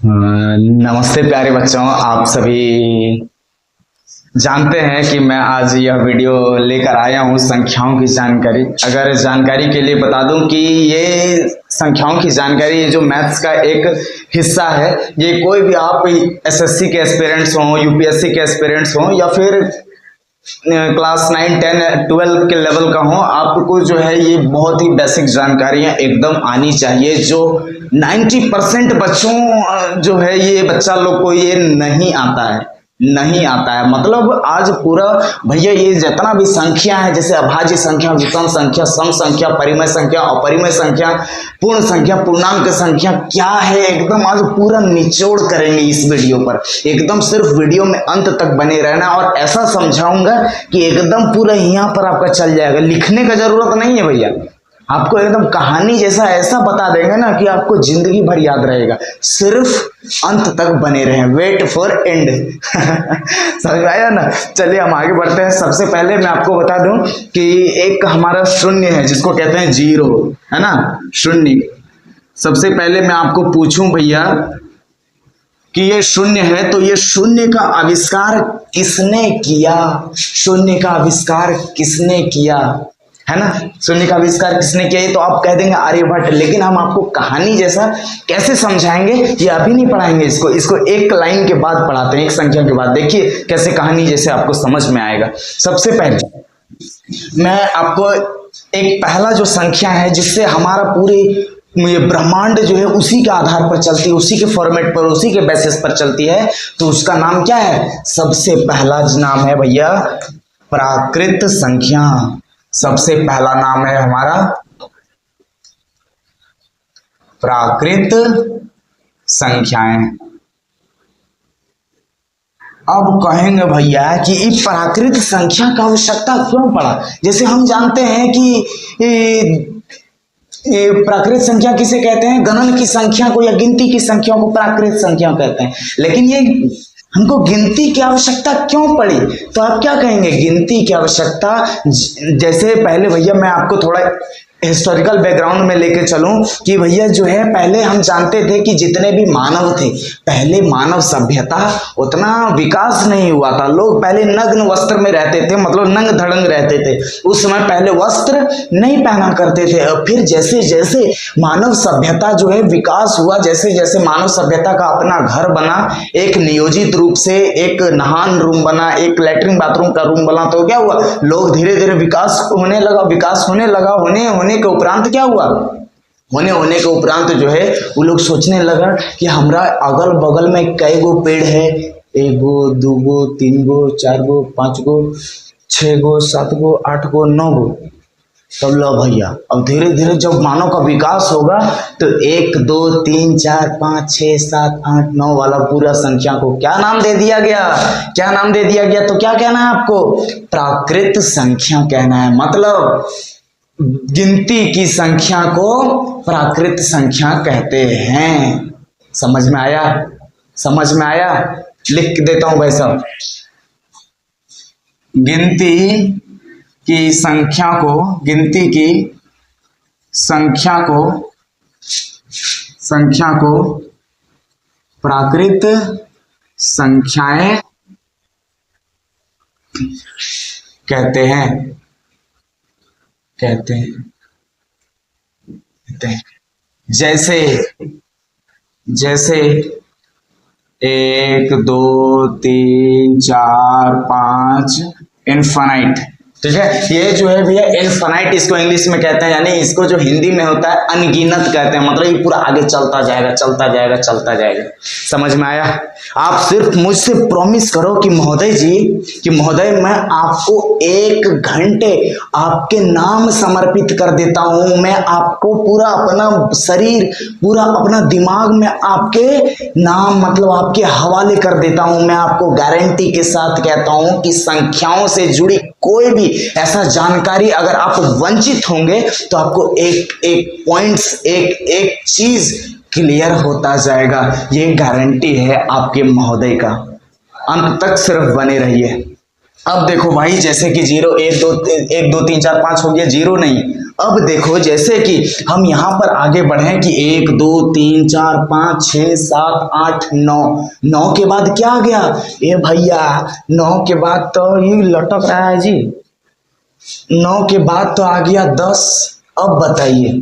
नमस्ते प्यारे बच्चों, आप सभी जानते हैं कि मैं आज यह वीडियो लेकर आया हूँ संख्याओं की जानकारी। अगर जानकारी के लिए बता दूं कि ये संख्याओं की जानकारी, ये जो मैथ्स का एक हिस्सा है, ये कोई भी आप एसएससी के एस्पिरेंट्स हों, यूपीएससी के एस्पिरेंट्स हों या फिर क्लास 9, 10, 12 के लेवल का हो, आपको जो है ये बहुत ही बेसिक जानकारियां एकदम आनी चाहिए, जो 90% बच्चों जो है ये बच्चा लोग को ये नहीं आता है। मतलब आज पूरा भैया ये जितना भी संख्या है, जैसे अभाज्य संख्या, विषम संख्या, सम संख्या, परिमेय संख्या, अपरिमेय संख्या, पूर्ण संख्या, पूर्णांक संख्या क्या है, एकदम आज पूरा निचोड़ करेंगे इस वीडियो पर। एकदम सिर्फ वीडियो में अंत तक बने रहना और ऐसा समझाऊंगा कि एकदम पूरा यहाँ पर आपका चल जाएगा। लिखने का जरूरत नहीं है भैया, आपको एकदम कहानी जैसा ऐसा बता देंगे ना कि आपको जिंदगी भर याद रहेगा। सिर्फ अंत तक बने रहें, वेट फॉर एंड। समझ में आया ना? चलिए हम आगे बढ़ते हैं। सबसे पहले मैं आपको बता दूं कि एक हमारा शून्य है जिसको कहते हैं जीरो, है ना, शून्य। सबसे पहले मैं आपको पूछूं भैया कि ये शून्य है, तो ये शून्य का आविष्कार किसने किया? शून्य का आविष्कार किसने किया, है ना? शून्य का आविष्कार किसने किया? ये तो आप कह देंगे आर्यभट्ट, लेकिन हम आपको कहानी जैसा कैसे समझाएंगे ये अभी नहीं पढ़ाएंगे, इसको एक लाइन के बाद पढ़ाते हैं, एक संख्या के बाद। देखिए कैसे कहानी जैसे आपको समझ में आएगा। सबसे पहले मैं आपको एक पहला जो संख्या है जिससे हमारा पूरे ये ब्रह्मांड जो है उसी के आधार पर चलती है, उसी के फॉर्मेट पर, उसी के बेसिस पर चलती है, तो उसका नाम क्या है? सबसे पहला नाम है भैया प्राकृत संख्या। सबसे पहला नाम है हमारा प्राकृत संख्याएं। अब कहेंगे भैया कि इस प्राकृत संख्या का आवश्यकता क्यों पड़ा? जैसे हम जानते हैं कि प्राकृत संख्या किसे कहते हैं? गणन की संख्या को या गिनती की संख्या को प्राकृत संख्या कहते हैं। लेकिन ये हमको गिनती की आवश्यकता क्यों पड़ी? तो आप क्या कहेंगे? गिनती की आवश्यकता, जैसे पहले भैया मैं आपको थोड़ा हिस्टोरिकल बैकग्राउंड में लेके चलूं कि भैया जो है पहले हम जानते थे कि जितने भी मानव थे, पहले मानव सभ्यता उतना विकास नहीं हुआ था। लोग पहले नग्न वस्त्र में रहते थे, मतलब नंग धड़ंग रहते थे। उस समय पहले वस्त्र नहीं पहना करते थे। और फिर जैसे जैसे मानव सभ्यता जो है विकास हुआ, जैसे जैसे मानव सभ्यता का अपना घर बना, एक नियोजित रूप से एक नहान रूम बना, एक लैट्रिन बाथरूम का रूम बना, तो क्या हुआ? लोग धीरे धीरे विकास होने लगा। होने के उपरांत क्या हुआ? होने के उपरांत जो है वो लोग सोचने लगा कि हमारा अगल बगल में कई गो पेड़ है, 1 गो 2 गो 3 गो 4 गो 5 गो 6 गो 7 गो 8 गो 9 गो। तब लो भैया, अब धीरे धीरे जब मानव का विकास होगा तो 1 2 3 4 5 6 7 8 9 वाला पूरा संख्या को क्या नाम दे दिया गया? क्या नाम दे दिया गया? तो क्या कहना है आपको? प्राकृत संख्या कहना है। मतलब गिनती की संख्या को प्राकृत संख्या कहते हैं। समझ में आया? समझ में आया? लिख देता हूं भाई साहब। गिनती की संख्या को, गिनती की संख्या को प्राकृत संख्याएं कहते हैं। जैसे 1 2 3 4 5 इनफाइनाइट। ठीक है, ये जो है भैया इनफाइनाइट इसको इंग्लिश में कहते हैं, यानी इसको जो हिंदी में होता है अनगिनत कहते हैं। मतलब ये पूरा आगे चलता जाएगा। समझ में आया? आप सिर्फ मुझसे प्रॉमिस करो कि महोदय जी, कि महोदय मैं आपको 1 घंटे आपके नाम समर्पित कर देता हूं। मैं आपको पूरा अपना शरीर, पूरा अपना दिमाग में आपके नाम, मतलब आपके हवाले कर देता हूं। मैं आपको गारंटी के साथ कहता हूं कि संख्याओं से जुड़ी कोई भी ऐसा जानकारी अगर आप वंचित होंगे तो आपको एक पॉइंट्स, एक चीज क्लियर होता जाएगा। ये गारंटी है आपके महोदय का। अंत तक सिर्फ बने रहिए। अब देखो भाई, जैसे कि 0 1 2 3 4 5 हो गया, 0 नहीं। अब देखो जैसे कि हम यहाँ पर आगे बढ़े कि 1 2 3 4 5 6 7 8 9, 9 के बाद क्या आ गया? ए भैया 9 के बाद तो ये लटक रहा है जी, 9 के बाद तो आ गया 10। अब बताइए,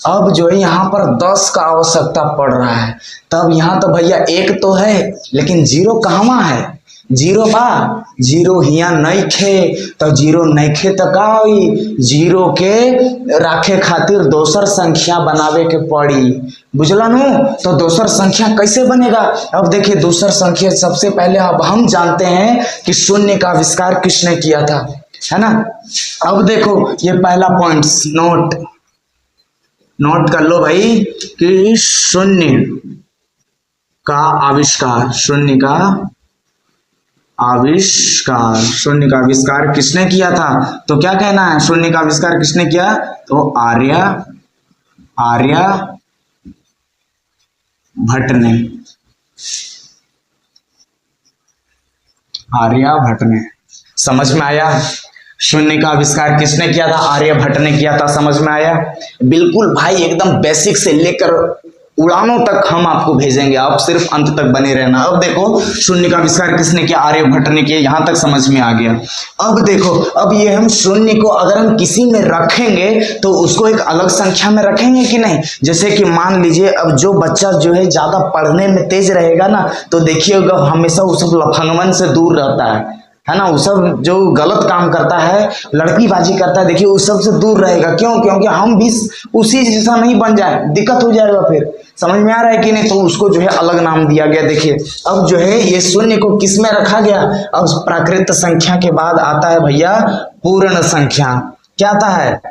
अब जो है यहाँ पर 10 का आवश्यकता पड़ रहा है। तब यहाँ तो भैया 1 तो है, लेकिन 0 कहाँ है? 0 बा, 0 हिया नहीं खे, तो 0 नहीं खे तो का हुई? 0 के राखे खातिर दोसर संख्या बनावे के पड़ी, बुझला नु? तो दोसर संख्या कैसे बनेगा? अब देखिए दोसर संख्या सबसे पहले अब हम जानते हैं कि शून्य का आविष्कार किसने किया था, है ना? अब देखो ये पहला पॉइंट नोट कर लो भाई कि शून्य का आविष्कार, शून्य का आविष्कार किसने किया था? तो क्या कहना है, शून्य का आविष्कार किसने किया? तो आर्यभट्ट ने। समझ में आया? शून्य का आविष्कार किसने किया था? आर्यभट्ट ने किया था। समझ में आया? बिल्कुल भाई, एकदम बेसिक से लेकर उड़ानों तक हम आपको भेजेंगे, आप सिर्फ अंत तक बने रहना। अब देखो शून्य का आविष्कार किसने किया? आर्यभट्ट ने किया। यहां तक समझ में आ गया। अब देखो, अब ये हम शून्य को अगर हम किसी में रखेंगे तो उसको एक अलग संख्या में रखेंगे कि नहीं? जैसे कि मान लीजिए अब जो बच्चा जो है ज्यादा पढ़ने में तेज रहेगा ना, तो देखिएगा हमेशा वो सब लफंगमन से दूर रहता है ना? वो सब जो गलत काम करता है, लड़कीबाजी करता है, देखिए उस सब से दूर रहेगा। क्यों? क्योंकि हम भी उसी जैसा नहीं बन जाए, दिक्कत हो जाएगा फिर। समझ में आ रहा है कि नहीं? तो उसको जो है अलग नाम दिया गया। देखिए अब जो है ये शून्य को किस में रखा गया? अब प्राकृत संख्या के बाद आता है भैया पूर्ण संख्या। क्या आता है?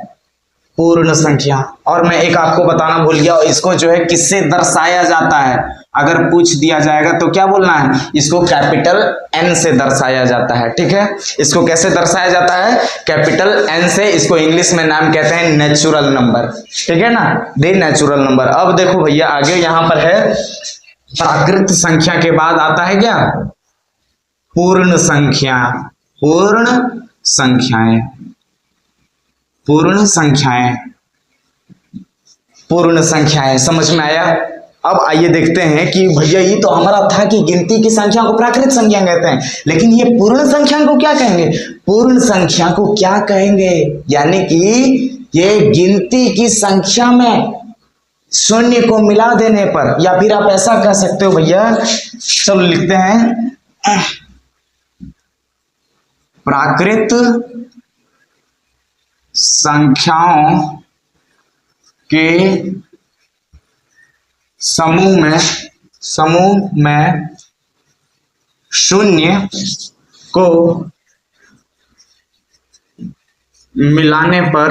पूर्ण संख्या। और मैं एक आपको बताना भूल गया, इसको जो है किससे दर्शाया जाता है? अगर पूछ दिया जाएगा तो क्या बोलना है? इसको कैपिटल N से दर्शाया जाता है। ठीक है, इसको कैसे दर्शाया जाता है? कैपिटल N से। इसको इंग्लिश में नाम कहते हैं नेचुरल नंबर। ठीक है ना, द नेचुरल नंबर। अब देखो भैया आगे यहाँ पर है प्राकृत संख्या के बाद आता है क्या? पूर्ण संख्या। पूर्ण संख्याएं। समझ में आया? अब आइए देखते हैं कि भैया ये तो हमारा था कि गिनती की संख्या को प्राकृत संख्या कहते हैं, लेकिन ये पूर्ण संख्या को क्या कहेंगे? पूर्ण संख्या को क्या कहेंगे? यानी कि ये गिनती की संख्या में शून्य को मिला देने पर, या फिर आप ऐसा कह सकते हो भैया, चलो लिखते हैं प्राकृत संख्याओं के समूह में शून्य को मिलाने पर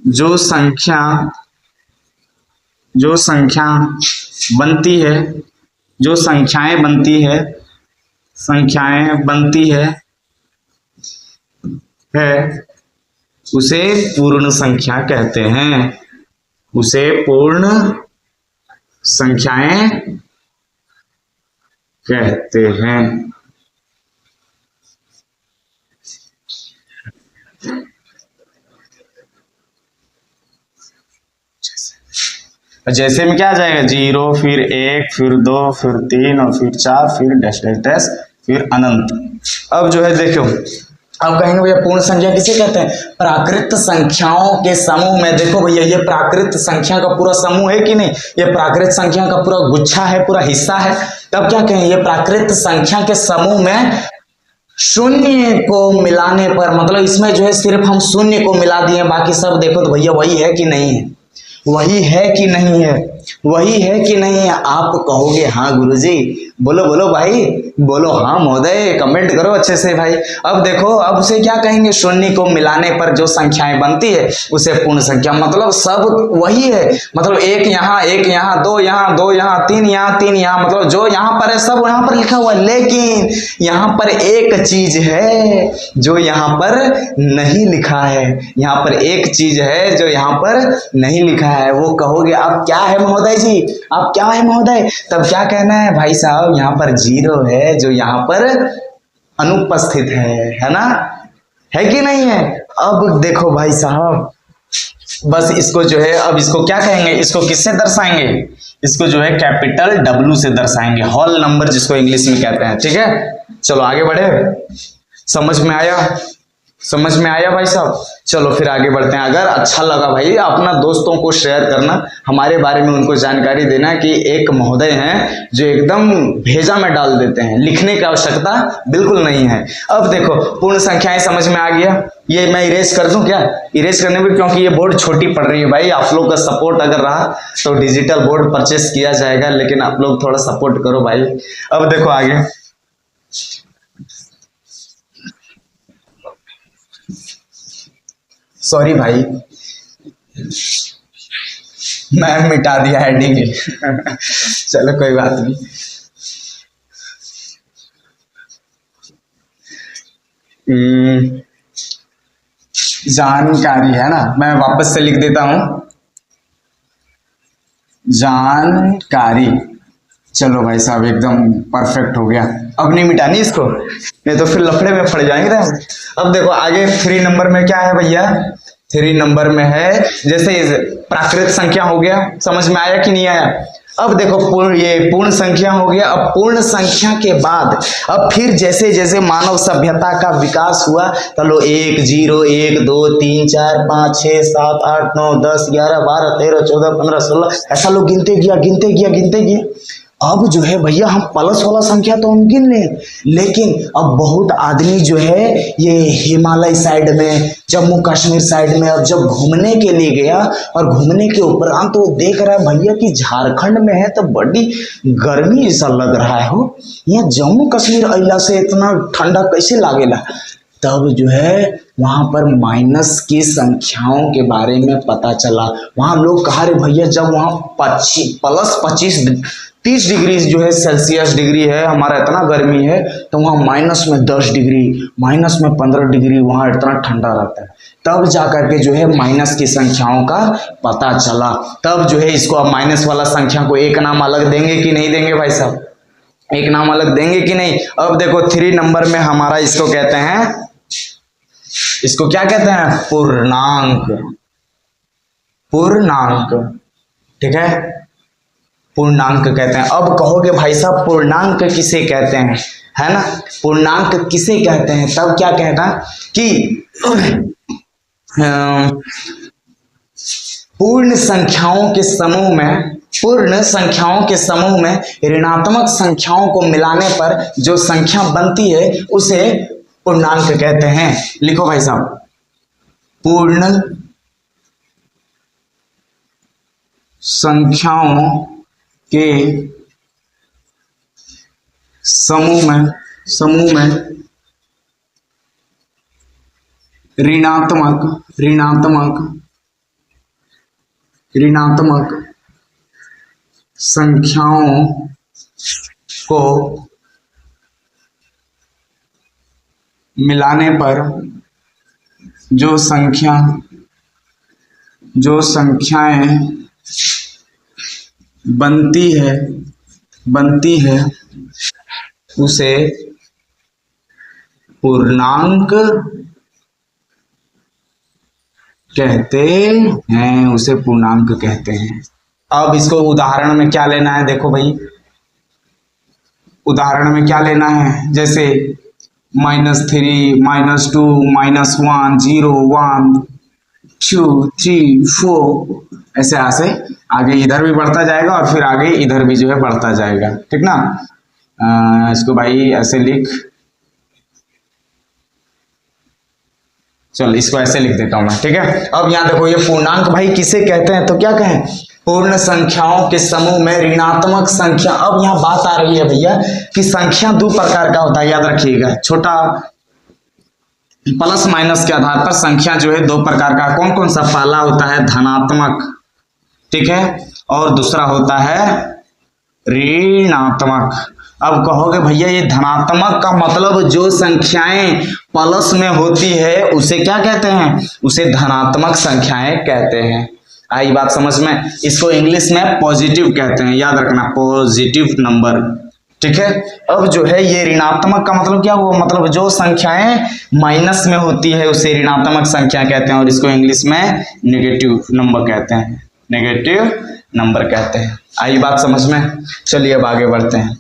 जो संख्याएं बनती है उसे पूर्ण संख्या कहते हैं। उसे पूर्ण संख्याएं कहते हैं। जैसे में क्या आ जाएगा? 0, फिर 1, फिर 2, फिर 3 और फिर 4, फिर डैश डैश डैश, फिर अनंत। अब जो है देखो, अब कहेंगे भैया पूर्ण संख्या किसे कहते हैं? प्राकृत संख्याओं के समूह में। देखो भैया ये प्राकृत संख्या का पूरा समूह है कि नहीं? ये प्राकृत संख्या का पूरा गुच्छा है, पूरा हिस्सा है। तब क्या कहें? ये प्राकृत संख्या के समूह में शून्य को मिलाने पर, मतलब इसमें जो है सिर्फ हम शून्य को मिला दिए, बाकी सब देखो तो भैया वही है कि नहीं है? वही है कि नहीं है? वही है कि नहीं है? आप कहोगे हाँ गुरुजी। बोलो बोलो भाई, बोलो हाँ महोदय, कमेंट करो अच्छे से भाई। अब देखो, अब उसे क्या कहेंगे? शून्य को मिलाने पर जो संख्याएं बनती है उसे पूर्ण संख्या। मतलब सब वही है, मतलब 1 यहाँ, 1 यहाँ, 2 यहाँ, 2 यहाँ, 3 यहाँ, 3 यहाँ, मतलब जो यहाँ पर है सब यहाँ पर लिखा हुआ है। लेकिन यहाँ पर एक चीज है जो यहाँ पर नहीं लिखा है। यहाँ पर एक चीज है जो यहाँ पर नहीं लिखा है। वो कहोगे आप क्या है महोदय जी आप क्या है महोदय, तब क्या कहना है भाई साहब, यहाँ पर जीरो है जो यहाँ पर अनुपस्थित है ना, है कि नहीं है। अब देखो भाई साहब, बस इसको जो है, अब इसको क्या कहेंगे, इसको किससे दर्शाएंगे, इसको जो है कैपिटल W से दर्शाएंगे, होल नंबर जिसको इंग्लिश में कहते हैं। ठीक है, चलो आगे बढ़े, समझ में आया, समझ में आया भाई साहब। चलो फिर आगे बढ़ते हैं। अगर अच्छा लगा भाई अपना दोस्तों को शेयर करना, हमारे बारे में उनको जानकारी देना कि एक महोदय हैं जो एकदम भेजा में डाल देते हैं, लिखने की आवश्यकता बिल्कुल नहीं है। अब देखो पूर्ण संख्याएं समझ में आ गया, ये मैं इरेज कर दूं क्या, इरेज करने में, क्योंकि ये बोर्ड छोटी पड़ रही है भाई, आप लोग का सपोर्ट अगर रहा तो डिजिटल बोर्ड परचेस किया जाएगा, लेकिन आप लोग थोड़ा सपोर्ट करो भाई। अब देखो आगे, सॉरी भाई मैं मिटा दिया हेडिंग चलो कोई बात नहीं। जानकारी है ना, मैं वापस से लिख देता हूं, जानकारी। चलो भाई साहब एकदम परफेक्ट हो गया, अब नहीं मिटानी इसको, नहीं तो फिर लफड़े में पड़ जाएंगे। अब देखो आगे 3 नंबर में क्या है भैया, 3 नंबर में है जैसे प्राकृत संख्या हो गया, समझ में आया कि नहीं आया। अब देखो ये पूर्ण संख्या हो गया। अब पूर्ण संख्या के बाद अब फिर जैसे जैसे मानव सभ्यता का विकास हुआ, चलो 1 0 1 2 3 4 5 6 7 8 9 10 11 12 13 14 15 16 ऐसा लोग गिनते गया। अब जो है भैया हम प्लस वाला संख्या तो हम गिन लें, लेकिन अब बहुत आदमी जो है ये हिमालय साइड में, जम्मू कश्मीर साइड में अब जब घूमने के लिए गया, और घूमने के उपरांत तो देख रहा है भैया कि झारखंड में है तो बड़ी गर्मी ऐसा लग रहा है हो, यहाँ जम्मू कश्मीर अइला से इतना ठंडा कैसे लागेला। तब जो है वहां पर माइनस की संख्याओं के बारे में पता चला। वहां लोग कहा रे भैया जब वहां प्लस 30 डिग्री जो है सेल्सियस डिग्री है, हमारा इतना गर्मी है, तो वहाँ माइनस में 10 डिग्री, माइनस में 15 डिग्री वहाँ इतना ठंडा रहता है। तब जाकर के जो है माइनस की संख्याओं का पता चला। तब जो है इसको अब माइनस वाला संख्या को एक नाम अलग देंगे कि नहीं देंगे भाई साहब, एक नाम अलग देंगे कि नहीं। अब देखो 3 नंबर में हमारा इसको कहते हैं, इसको क्या कहते हैं, पूर्णांक, पूर्णांक। ठीक है, पूर्णांक कहते हैं। अब कहोगे भाई साहब पूर्णांक किसे कहते हैं, है ना, पूर्णांक किसे कहते हैं, तब क्या कहना कि पूर्ण संख्याओं के समूह में, पूर्ण संख्याओं के समूह में ऋणात्मक संख्याओं को मिलाने पर जो संख्या बनती है उसे पूर्णांक कहते हैं। लिखो भाई साहब, पूर्ण संख्याओं के समूह में ऋणात्मक संख्याओं को मिलाने पर जो संख्याएं बनती है उसे पूर्णांक कहते हैं, उसे पूर्णांक कहते हैं। अब इसको उदाहरण में क्या लेना है, देखो भाई उदाहरण में क्या लेना है, जैसे -3 -2 -1 0 1 2 3 4 ऐसे आगे इधर भी बढ़ता जाएगा और फिर आगे इधर भी जो है बढ़ता जाएगा। ठीक ना, इसको भाई ऐसे लिख, चल इसको ऐसे लिख देता हूं मैं। ठीक है, अब यहाँ देखो ये पूर्णांक भाई किसे कहते हैं, तो क्या कहें, पूर्ण संख्याओं के समूह में ऋणात्मक संख्या। अब यहाँ बात आ रही है भैया कि संख्या 2 प्रकार का होता है, याद रखिएगा, छोटा प्लस माइनस के आधार पर संख्या जो है 2 प्रकार का, कौन कौन सा, पहला होता है धनात्मक, ठीक है, और दूसरा होता है ऋणात्मक। अब कहोगे भैया ये धनात्मक का मतलब जो संख्याएं प्लस में होती है उसे क्या कहते हैं, उसे धनात्मक संख्याएं कहते हैं। आई बात समझ में। इसको इंग्लिश में पॉजिटिव कहते हैं, याद रखना, पॉजिटिव नंबर। ठीक है। अब जो है ये ऋणात्मक का मतलब क्या हुआ, मतलब जो संख्याएं माइनस में होती है उसे ऋणात्मक संख्या कहते हैं, और इसको इंग्लिश में नेगेटिव नंबर कहते हैं, नेगेटिव नंबर कहते हैं। आई बात समझ में। चलिए अब आगे बढ़ते हैं।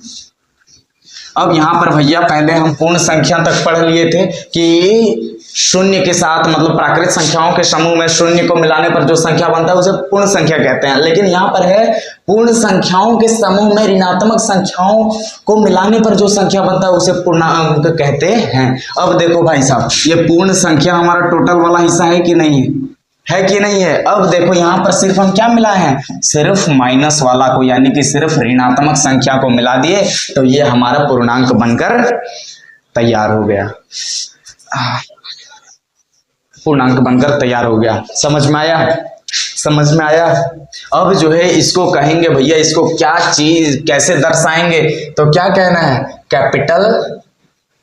अब यहाँ पर भैया पहले हम पूर्ण संख्या तक पढ़ लिए थे कि शून्य के साथ, मतलब प्राकृत संख्याओं के समूह में शून्य को मिलाने पर जो संख्या बनता है उसे पूर्ण संख्या कहते हैं। लेकिन यहाँ पर है पूर्ण संख्याओं के समूह में ऋणात्मक संख्याओं को मिलाने पर जो संख्या बनता है उसे पूर्णांक कहते हैं। अब देखो भाई साहब, ये पूर्ण संख्या हमारा टोटल वाला हिस्सा है कि नहीं है कि नहीं है। अब देखो यहाँ पर सिर्फ हम क्या मिला है, सिर्फ माइनस वाला को, यानी कि सिर्फ ऋणात्मक संख्या को मिला दिए, तो ये हमारा पूर्णांक बनकर तैयार हो गया, पूर्णांक बनकर तैयार हो गया। समझ में आया, समझ में आया। अब जो है इसको कहेंगे भैया, इसको क्या चीज कैसे दर्शाएंगे, तो क्या कहना है,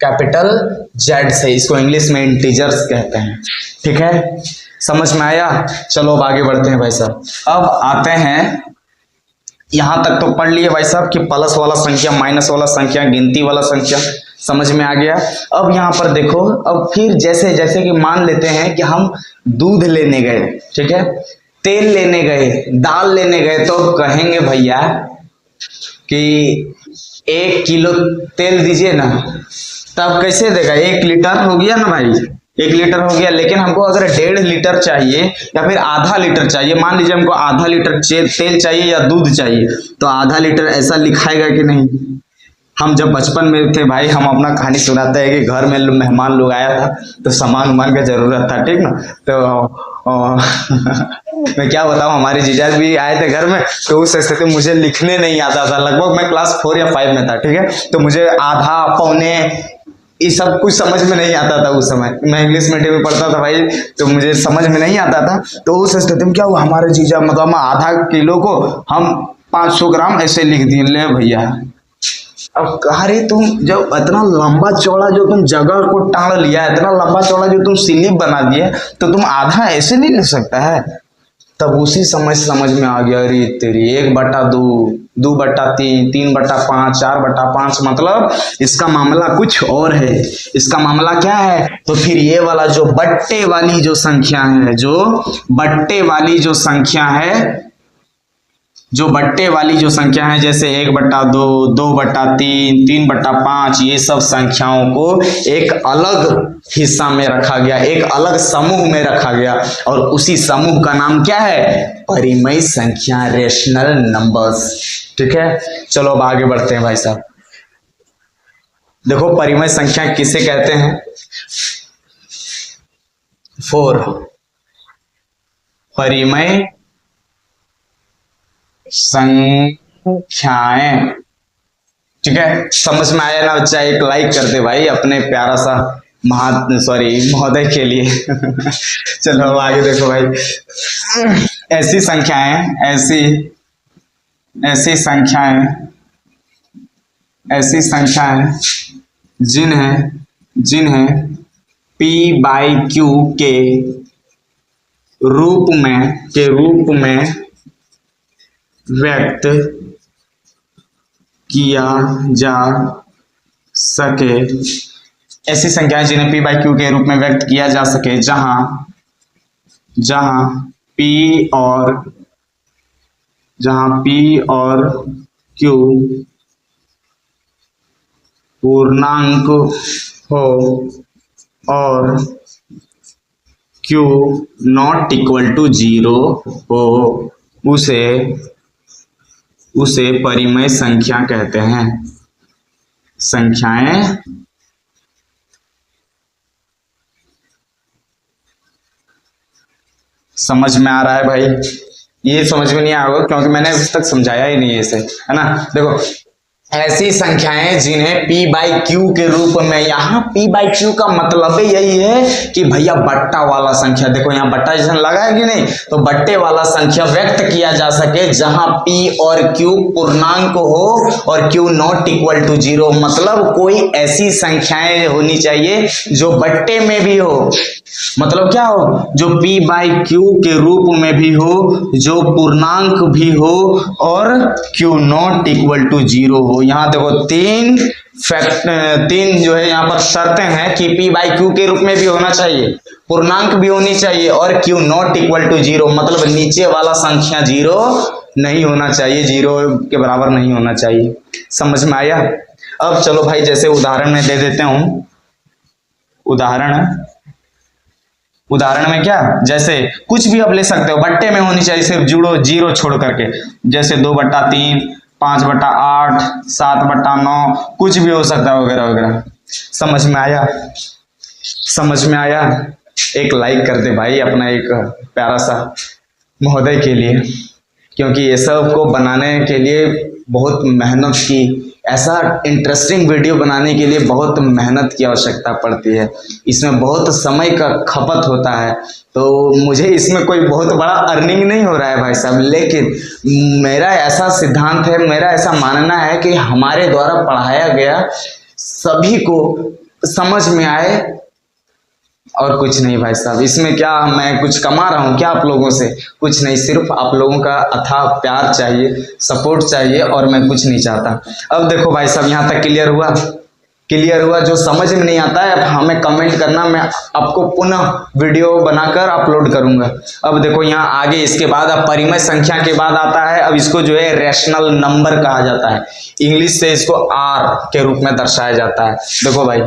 कैपिटल जेड से। इसको इंग्लिश में इंटीजर्स कहते हैं। ठीक है, समझ में आया। चलो अब आगे बढ़ते हैं भाई साहब। अब आते हैं, यहां तक तो पढ़ लिए भाई साहब कि प्लस वाला संख्या, माइनस वाला संख्या, गिनती वाला संख्या, समझ में आ गया। अब यहाँ पर देखो, अब फिर जैसे जैसे कि मान लेते हैं कि हम दूध लेने गए, ठीक है, तेल लेने गए, दाल लेने गए, तो कहेंगे भैया कि 1 किलो तेल दीजिए ना, तब कैसे देगा, 1 लीटर हो गया ना भाई, 1 लीटर हो गया। लेकिन हमको अगर 1.5 लीटर चाहिए या फिर आधा लीटर चाहिए, मान लीजिए हमको आधा लीटर तेल चाहिए या दूध चाहिए, तो आधा लीटर ऐसा लिखाएगा कि नहीं। हम जब बचपन में थे भाई, हम अपना कहानी सुनाते हैं कि घर में मेहमान लोग आया था तो सामान उमान का जरूरत था, ठीक ना, तो मैं क्या बताऊं, हमारे जीजा भी आए थे घर में, तो उस स्थिति में मुझे लिखने नहीं आता था। लगभग मैं क्लास 4 या 5 में था, ठीक है, तो मुझे आधा पौने ये सब कुछ समझ में नहीं आता था उस समय। मैं इंग्लिश मीडियम में पढ़ता था भाई, तो मुझे समझ में नहीं आता था। तो उस स्थिति में क्या हुआ, हमारे जीजा मतलब आधा किलो को हम 500 ग्राम ऐसे लिख दिए, ले भैया। अब अरे तुम जब इतना लंबा चौड़ा जो तुम जगह को टांग लिया, इतना लंबा चौड़ा जो तुम स्लिप बना दिए, तो तुम आधा ऐसे नहीं लिख सकता है। तब उसी समय समझ में आ गया, अरे तेरी 1/2, 2/3, 3/5, 4/5, मतलब इसका मामला कुछ और है। इसका मामला क्या है, तो फिर ये वाला जो बट्टे वाली जो संख्या है, जो बट्टे वाली जो संख्या है, जो बट्टे वाली जो संख्या है, जैसे 1/2, 2/3, 3/5, ये सब संख्याओं को एक अलग हिस्सा में रखा गया, एक अलग समूह में रखा गया, और उसी समूह का नाम क्या है, परिमेय संख्या, रेशनल नंबर्स। ठीक है, चलो अब आगे बढ़ते हैं भाई साहब। देखो परिमेय संख्या किसे कहते हैं, 4 परिमेय संख्याएं। ठीक है, समझ में आया ना बच्चा, एक लाइक कर दे भाई अपने प्यारा सा महोदय के लिए। चलो अब आगे देखो भाई, ऐसी संख्याएं, ऐसी संख्याएं जिन्हें P/Q के रूप में व्यक्त किया जा सके, ऐसी संख्याएं जिन्हें P/Q के रूप में व्यक्त किया जा सके, जहां P और Q पूर्णांक हो और Q ≠ 0 हो, उसे परिमेय संख्या कहते हैं। संख्याएं समझ में आ रहा है भाई, ये समझ में नहीं आया होगा क्योंकि मैंने अभी तक समझाया ही नहीं है इसे, है ना। देखो ऐसी संख्याएं जिन्हें p बाई क्यू के रूप में, यहाँ p बाई क्यू का मतलब यही है कि भैया बट्टा वाला संख्या, देखो यहाँ बट्टा जैसा लगा है कि नहीं, तो बट्टे वाला संख्या व्यक्त किया जा सके जहां p और q पूर्णांक हो और q नॉट इक्वल टू 0, मतलब कोई ऐसी संख्याएं होनी चाहिए जो बट्टे में भी हो, मतलब क्या हो, जो p बाई क्यू के रूप में भी हो, जो पूर्णांक भी हो और q नॉट इक्वल टू 0 हो। यहाँ देखो तीन जो है यहाँ पर शर्तें हैं कि p बाई क्यू के रूप में भी होना चाहिए, पूर्णांक भी होनी चाहिए और q नॉट इक्वल टू 0, मतलब नीचे वाला संख्या 0 नहीं होना चाहिए, 0 के बराबर नहीं होना चाहिए। समझ में आया? अब चलो भाई जैसे उदाहरण में दे देते हूं, उदाहरण में क्या, जैसे कुछ भी आप ले सकते हो, बट्टे में होनी चाहिए सिर्फ जीरो छोड़ करके, जैसे 2/3, 5/8, 7/9, कुछ भी हो सकता है वगैरह वगैरह। समझ में आया? समझ में आया? एक लाइक कर दे भाई अपना एक प्यारा सा महोदय के लिए, क्योंकि ये सब को बनाने के लिए बहुत मेहनत की, ऐसा इंटरेस्टिंग वीडियो बनाने के लिए बहुत मेहनत की आवश्यकता पड़ती है, इसमें बहुत समय का खपत होता है। तो मुझे इसमें कोई बहुत बड़ा अर्निंग नहीं हो रहा है भाई साहब, लेकिन मेरा ऐसा सिद्धांत है, मेरा ऐसा मानना है कि हमारे द्वारा पढ़ाया गया सभी को समझ में आए और कुछ नहीं भाई साहब। इसमें क्या मैं कुछ कमा रहा हूँ क्या आप लोगों से? कुछ नहीं, सिर्फ आप लोगों का अथाह प्यार चाहिए, सपोर्ट चाहिए और मैं कुछ नहीं चाहता। अब देखो भाई साहब, यहाँ तक क्लियर हुआ? क्लियर हुआ? जो समझ में नहीं आता है अब हमें कमेंट करना, मैं आपको पुनः वीडियो बनाकर अपलोड करूंगा। अब देखो यहाँ आगे इसके बाद अब परिमेय संख्या के बाद आता है, अब इसको जो है रैशनल नंबर कहा जाता है, इंग्लिश से इसको आर के रूप में दर्शाया जाता है। देखो भाई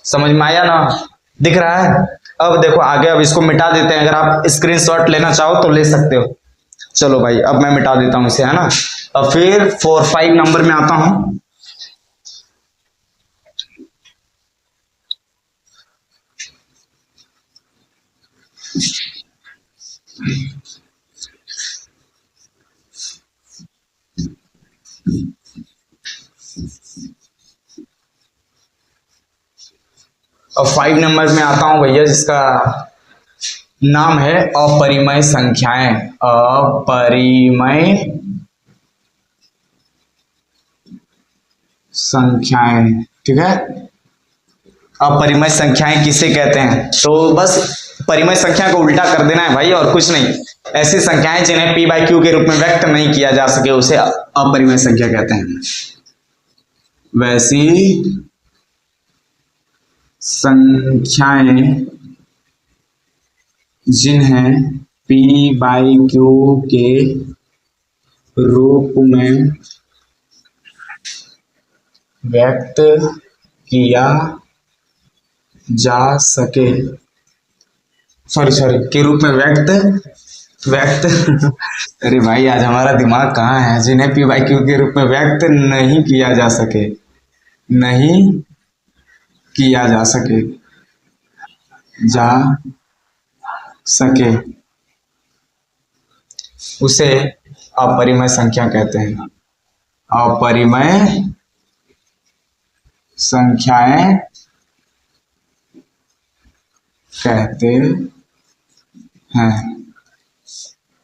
समझ में आया ना? दिख रहा है? अब देखो आगे, अब इसको मिटा देते हैं, अगर आप स्क्रीनशॉट लेना चाहो तो ले सकते हो। चलो भाई अब मैं मिटा देता हूं इसे, है ना। अब फिर 4-5 नंबर में आता हूं। अब 5 नंबर में आता हूं भैया, जिसका नाम है अपरिमेय संख्याएं। अपरिमेय संख्याएं, ठीक है। अपरिमेय संख्याएं किसे कहते हैं? तो बस परिमेय संख्या को उल्टा कर देना है भाई, और कुछ नहीं। ऐसी संख्याएं जिन्हें p बाई क्यू के रूप में व्यक्त नहीं किया जा सके उसे अपरिमेय संख्या कहते हैं। वैसी संख्याएं जिन्हें p बाई क्यू के रूप में व्यक्त किया जा सके, सॉरी के रूप में व्यक्त अरे भाई आज हमारा दिमाग कहाँ है। जिन्हें p बाई क्यू के रूप में व्यक्त नहीं किया जा सके, नहीं किया जा सके उसे अपरिमेय संख्या कहते हैं। अपरिमेय संख्याएं कहते हैं।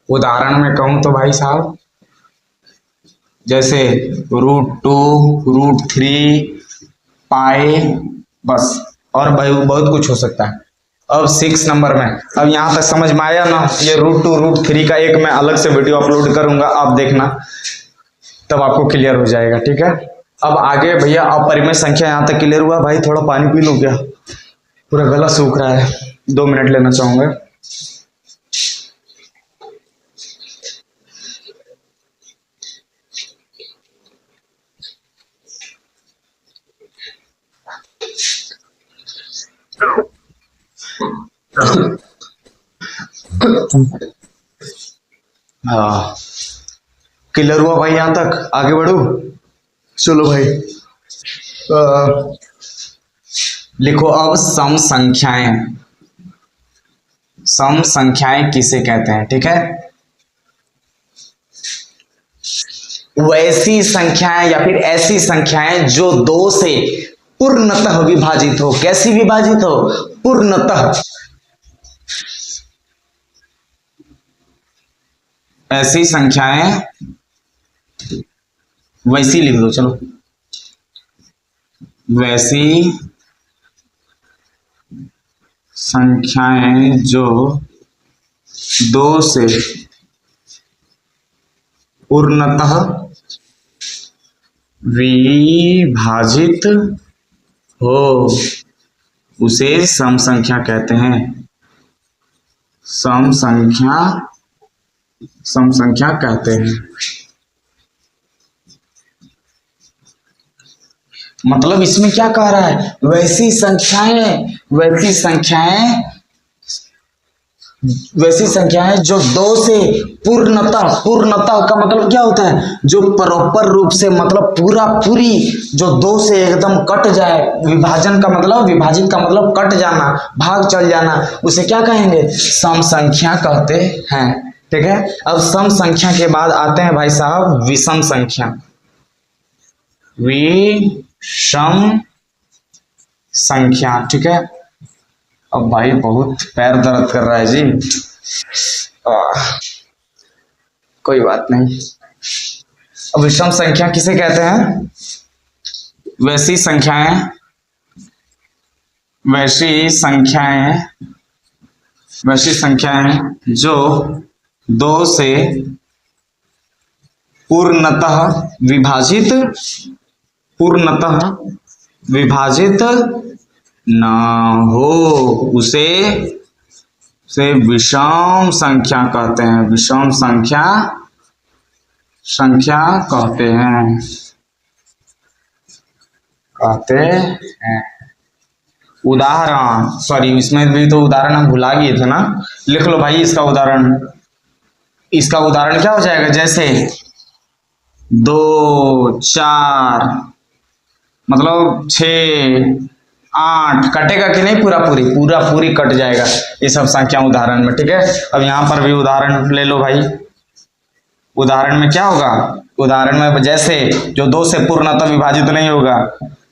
उदाहरण में कहूं तो भाई साहब, जैसे √2, √3, पाई, बस, और बहुत कुछ हो सकता है। अब 6 नंबर में, अब यहां तक समझ में आया ना? ये √2, √3 का एक मैं अलग से वीडियो अपलोड करूंगा, आप देखना, तब आपको क्लियर हो जाएगा, ठीक है। अब आगे भैया अपरिमेय संख्या यहां तक क्लियर हुआ। भाई थोड़ा पानी पी लूं क्या? पूरा गला सूख रहा है, 2 मिनट लेना चाहूंगा। हाँ क्लियर हुआ भाई? यहां तक आगे बढ़ू? चलो भाई लिखो अब सम संख्याएं। सम संख्याएं किसे कहते हैं, ठीक है। वैसी संख्याएं या फिर ऐसी संख्याएं जो 2 से पूर्णतः विभाजित हो। कैसी विभाजित हो? पूर्णतः। ऐसी संख्याएं, वैसी लिख दो चलो, वैसी संख्याएं जो 2 से पूर्णतः विभाजित हो उसे सम संख्या कहते हैं। सम संख्या कहते हैं। मतलब इसमें क्या कह रहा है? वैसी संख्याएं जो 2 से पूर्णतः का मतलब क्या होता है? जो प्रॉपर रूप से, मतलब पूरी जो 2 से एकदम कट जाए। विभाजन का मतलब, विभाजित का मतलब कट जाना, भाग चल जाना, उसे क्या कहेंगे? सम संख्या कहते हैं। ठीक है। अब सम संख्या के बाद आते हैं भाई साहब विषम संख्या। विषम संख्या। ठीक है। अब भाई बहुत पैर दर्द कर रहा है जी। कोई बात नहीं। अब विषम संख्या किसे कहते हैं? वैसी संख्याएं जो 2 से पूर्णतः विभाजित ना हो उसे विषम संख्या कहते हैं। विषम संख्या कहते हैं। उदाहरण, सॉरी इसमें भी तो उदाहरण हम भुला गए थे ना। लिख लो भाई इसका उदाहरण। इसका उदाहरण क्या हो जाएगा? जैसे 2, 4, मतलब 6, 8 कटेगा कि नहीं? पूरी कट जाएगा ये सब संख्या उदाहरण में। ठीक है। अब यहां पर भी उदाहरण ले लो भाई। उदाहरण में क्या होगा? उदाहरण में जैसे जो 2 से पूर्णतः विभाजित नहीं होगा,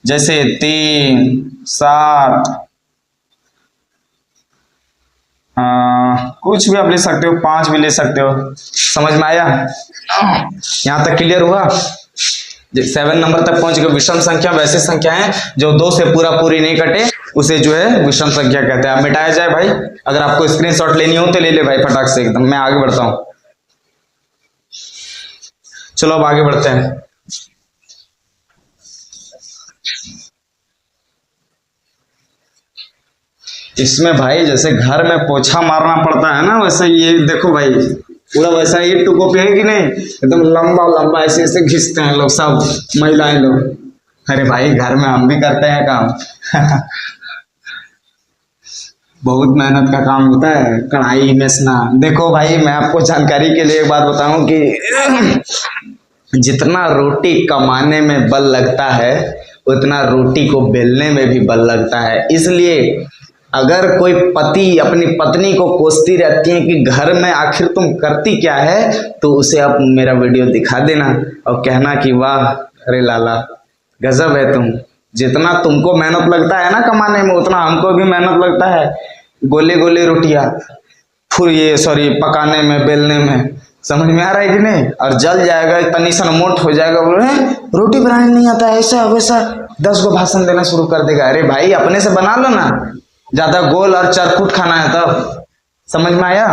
जैसे 3, 7, कुछ भी आप ले सकते हो, 5 भी ले सकते हो। समझ में आया? यहां तक क्लियर हुआ? 7 नंबर तक पहुंच गए। विषम संख्या वैसी संख्या है जो 2 से पूरी नहीं कटे उसे जो है विषम संख्या कहते हैं। अब मिटाया जाए भाई। अगर आपको स्क्रीनशॉट लेनी हो तो ले ले भाई फटाक से एकदम। मैं आगे बढ़ता हूं। चलो अब आगे बढ़ते हैं। इसमें भाई जैसे घर में पोछा मारना पड़ता है ना, वैसे ये देखो भाई पूरा वैसा ही टू कॉपी है कि नहीं? एकदम लंबा ऐसे घिसते हैं लोग, सब महिलाएं लोग। अरे भाई घर में हम भी करते हैं काम। बहुत मेहनत का काम होता है कढ़ाई मेसना। देखो भाई मैं आपको जानकारी के लिए एक बात बताऊं कि जितना रोटी कमाने में बल लगता है उतना रोटी को बेलने में भी बल लगता है। इसलिए अगर कोई पति अपनी पत्नी को कोसती रहती है कि घर में आखिर तुम करती क्या है, तो उसे आप मेरा वीडियो दिखा देना और कहना कि वाह अरे लाला गजब है तुम। जितना तुमको मेहनत लगता है ना कमाने में, उतना हमको भी मेहनत लगता है गोले रोटियां पकाने में, बेलने में। समझ में आ रहा है कि नहीं? और जल जाएगा, तनी सा मोट हो जाएगा, बोले रोटी बनाने नहीं आता, ऐसा वैसा 10 गो भाषण देना शुरू कर देगा। अरे भाई अपने से बना लो ना, ज्यादा गोल और चरकुट खाना है तब। समझ में आया?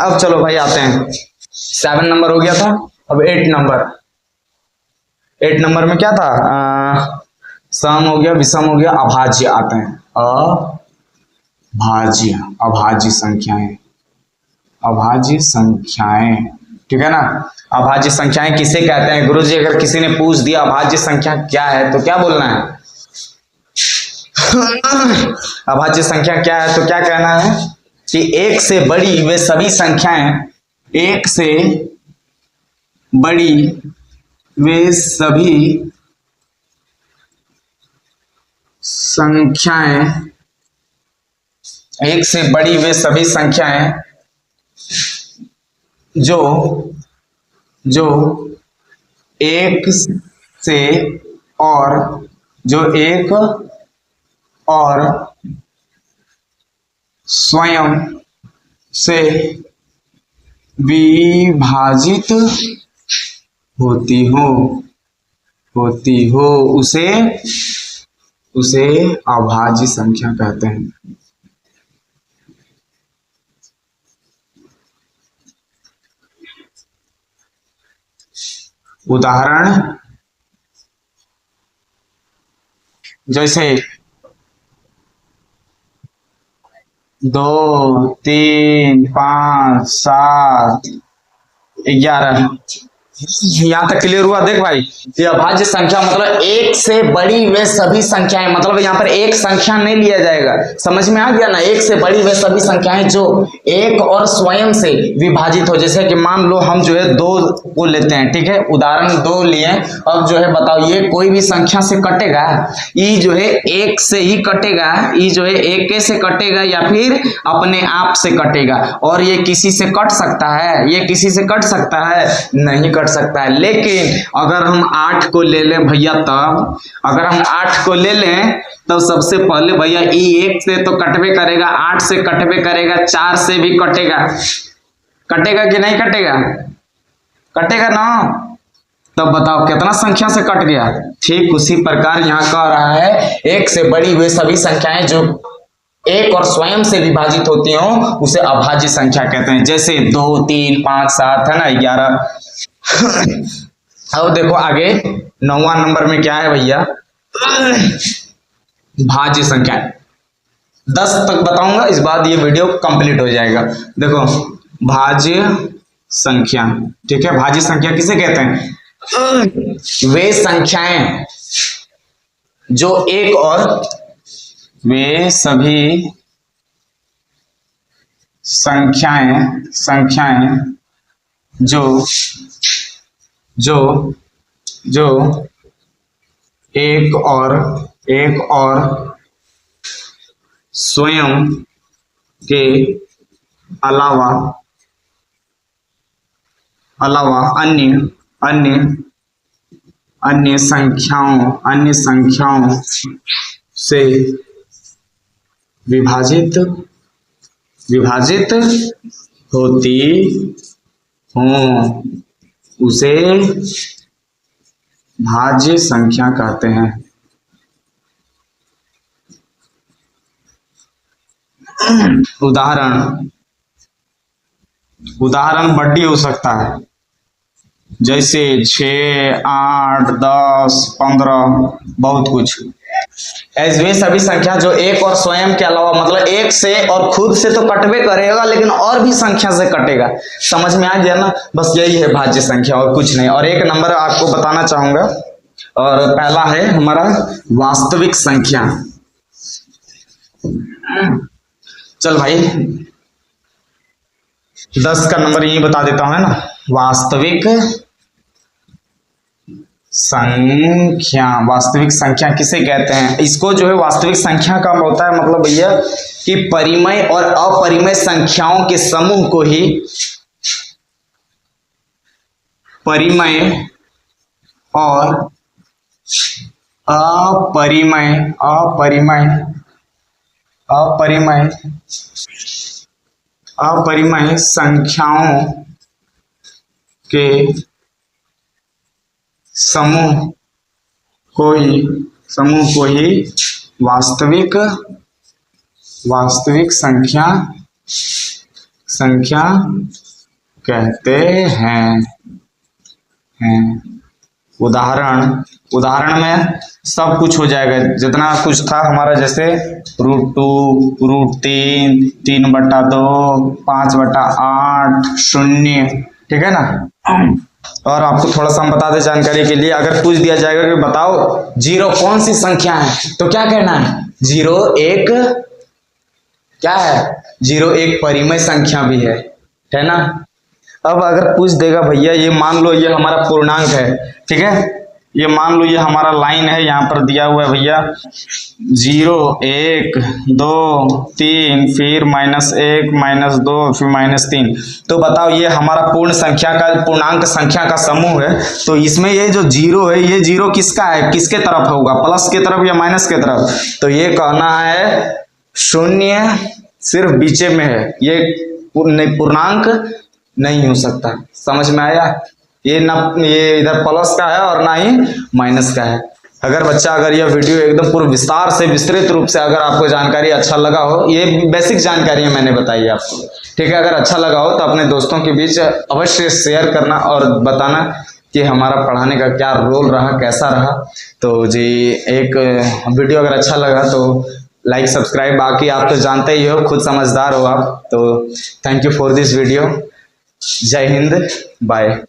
अब चलो भाई आते हैं। 7 नंबर हो गया था। अब 8 नंबर में क्या था? सम हो गया, विषम हो गया, अभाज्य आते हैं। अभाज्य संख्याएं। ठीक है ना? अभाज्य संख्याएं किसे कहते हैं? गुरुजी अगर किसी ने पूछ दिया अभाज्य संख्या क्या है तो क्या बोलना है? अभाज्य संख्या क्या है तो क्या कहना है कि 1 से बड़ी वे सभी संख्याएं, 1 से बड़ी वे सभी संख्याएं, 1 से बड़ी वे सभी संख्याएं जो एक से और जो एक और स्वयं से विभाजित होती हो उसे अभाज्य संख्या कहते हैं। उदाहरण जैसे 2, 3, 5, 7, 11। यहाँ तक क्लियर हुआ? देख भाई, ये अभाज्य संख्या मतलब एक से बड़ी वे सभी संख्याएं, मतलब यहाँ पर एक संख्या नहीं लिया जाएगा। समझ में आ गया ना? एक से बड़ी वे सभी संख्याएं जो एक और स्वयं से विभाजित हो। जैसे कि मान लो हम जो है 2 को लेते हैं, ठीक है, उदाहरण 2 लिए। अब जो है बताओ, ये कोई भी संख्या से कटेगा? ये जो है एक से ही कटेगा, ये जो है एक से कटेगा या फिर अपने आप से कटेगा। और ये किसी से कट सकता है? ये किसी से कट सकता है? नहीं कट सकता है। लेकिन अगर हम 8 को ले लें भैया, तब अगर हम 8 को ले लें तो सबसे पहले भैया ये 1 से तो कटवे करेगा, 8 से कटवे करेगा, 4 से भी कटेगा। कटेगा कि नहीं कटेगा? कटेगा ना? तब बताओ कितना संख्या से कट गया। ठीक उसी प्रकार यहाँ कह रहा है, एक से बड़ी वे सभी संख्याएं जो एक और स्वयं से विभाजित होती हो उसे अभाज्य संख्या कहते हैं। जैसे 2, 3, 5, 7 है ना, 11। अब देखो आगे 9वां नंबर में क्या है भैया? भाज्य संख्या। 10 तक बताऊंगा, इस बाद ये वीडियो कंप्लीट हो जाएगा। देखो भाज्य संख्या, ठीक है। भाज्य संख्या किसे कहते हैं? वे संख्याएं जो एक और वे सभी संख्याएं जो एक और स्वयं के अलावा अन्य संख्याओं से विभाजित होती हों उसे भाज्य संख्या कहते हैं। उदाहरण बड्डी हो सकता है, जैसे 6, 8, 10, 15, बहुत कुछ। वे सभी संख्या जो एक और स्वयं के अलावा, मतलब एक से और खुद से तो कटवे करेगा लेकिन और भी संख्या से कटेगा। समझ में आ गया ना? बस यही है भाज्य संख्या और कुछ नहीं। और एक नंबर आपको बताना चाहूंगा, और पहला है हमारा वास्तविक संख्या। चल भाई 10 का नंबर यही बता देता हूं, है ना। वास्तविक संख्या किसे कहते हैं? इसको जो है वास्तविक संख्या का होता है मतलब भैया कि परिमेय और अपरिमेय संख्याओं के समूह को ही परिमेय और अपरिमेय संख्याओं के समूह को ही वास्तविक संख्या कहते हैं। उदाहरण में सब कुछ हो जाएगा, जितना कुछ था हमारा, जैसे √2, √3, 3/2, 5/8, 0, ठीक है ना। और आपको थोड़ा सा हम बता दें जानकारी के लिए, अगर पूछ दिया जाएगा कि बताओ 0 कौन सी संख्या है, तो क्या कहना है? 0 एक क्या है? 0 एक परिमेय संख्या भी है ना। अब अगर पूछ देगा भैया ये मान लो ये हमारा पूर्णांक है, ठीक है, ये मान लो ये हमारा लाइन है, यहाँ पर दिया हुआ है भैया 0 1 2 3 फिर -1 -2 फिर -3। तो बताओ ये हमारा पूर्णांक संख्या का समूह है। तो इसमें ये जो 0 है, ये 0 किसका है, किसके तरफ होगा, प्लस के तरफ या माइनस के तरफ? तो ये कहना है 0 सिर्फ बीचे में है, ये पूर्णांक नहीं हो सकता। समझ में आया? ये इधर प्लस का है और ना ही माइनस का है। अगर यह वीडियो एकदम पूर्ण विस्तार से विस्तृत रूप से अगर आपको जानकारी अच्छा लगा हो, ये बेसिक जानकारी मैंने बताई आपको, ठीक है। अगर अच्छा लगा हो तो अपने दोस्तों के बीच अवश्य शेयर करना और बताना कि हमारा पढ़ाने का क्या रोल रहा, कैसा रहा। तो जी एक वीडियो अगर अच्छा लगा तो लाइक सब्सक्राइब, बाकी आप तो जानते ही हो, खुद समझदार हो आप। तो thank you for this video. जय हिंद, बाय।